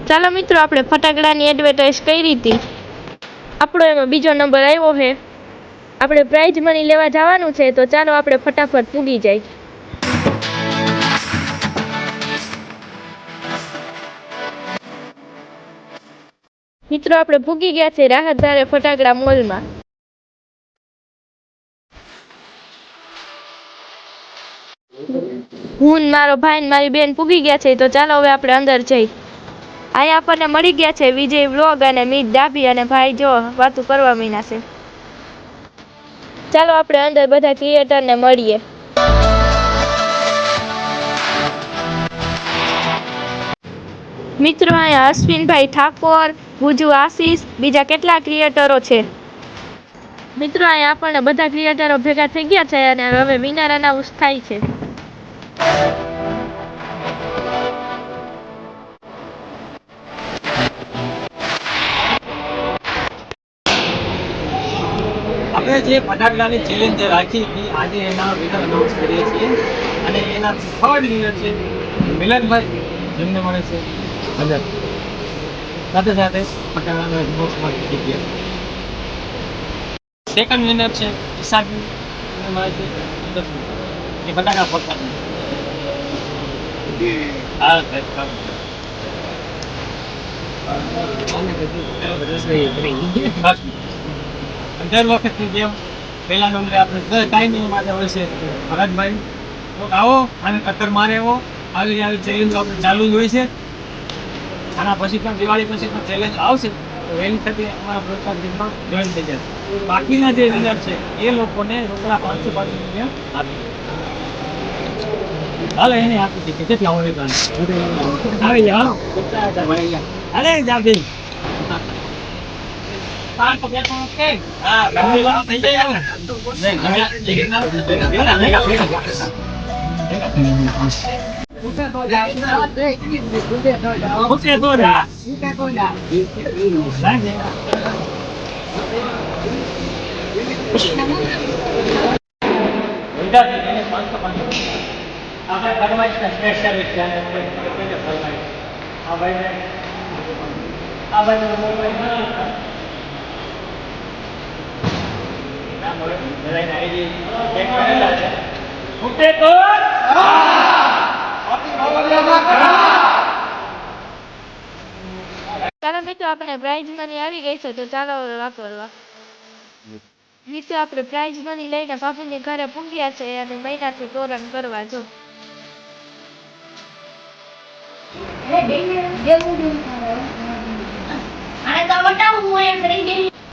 ચાલો મિત્રો, આપણે ફટાકડાની એડવર્ટાઇઝ કરી હતી, આપણો એમાં બીજો નંબર આવ્યો છે. આપણે પ્રાઇઝ મની લેવા જવાનું છે, તો ચાલો આપણે ફટાફટ પૂગી જાય. મિત્રો, આપણે પૂગી ગયા છે રાહતધારે ફટાકડા મોલમાં. હું મારો ભાઈ ને મારી બેન પૂગી ગયા છે, તો ચાલો હવે આપણે અંદર જઈ. અહીંયા આપણને મળી ગયા છે વિજય વ્લોગ અને મીત ડાભી, અને ભાઈ જો વાતું કરવા મીના છે. ચાલો આપણે અંદર બધા ક્રિએટરને મળીએ. મિત્રો, અહીંયા અશ્વિનભાઈ ઠાકોર, ગુજુ આશીષ, બીજા કેટલા ક્રિએટરો છે. મિત્રો, અહીંયા આપણને બધા ક્રિએટરો ભેગા થઈ ગયા છે અને હવે વિનર અનાઉન્સ થાય છે. આપણે જે ફટાકડાની ચેલેન્જ રાખી હતી, આજે એના વિનર અનાઉન્સ કરીએ છીએ અને એના થર્ડ વિનર છે મિલનભાઈ, જેમને મળે છે 1000. સાથે સાથે ફટાકડાનો બોક્સમાં જીતી ગયા. સેકન્ડ વિનર છે ઈશાબી, એમને મળે છે 10. એ ફટાકડા ફોડતા હા દર વખતની જેમ પહેલા નંબરે આપણે કાંઈ નહીં માટે હોય છે ભરતભાઈ. આવો અને કતર મારે એવો આવી ચેલેન્જ આપણે ચાલુ જ હોય છે. આના પછી પણ દિવાળી પછી પણ ચેલેન્જ આવશે, તો વહેલી થતી અમારા પ્રોત્સાહન ટીમમાં જોઈન થઈ જશે. બાકીના જે વિનર છે એ લોકોને રોકડા 500 રૂપિયા આપી. હાલો એને આપી દીધી કેટલા હોય આવી જાઓ. અરે જાબી ચાલો મિત્રો, આપણે પ્રાઇઝ મની આવી ગઈ છે, તો ચાલો વાપરવા. મિત્રો, આપણે પ્રાઇઝ મની લઈને ભાભીની ઘરે પૂગ્યા છે અને મહિનાથી તોરણ કરવા જો. અને તો બતાવું હું એમ કરી દે.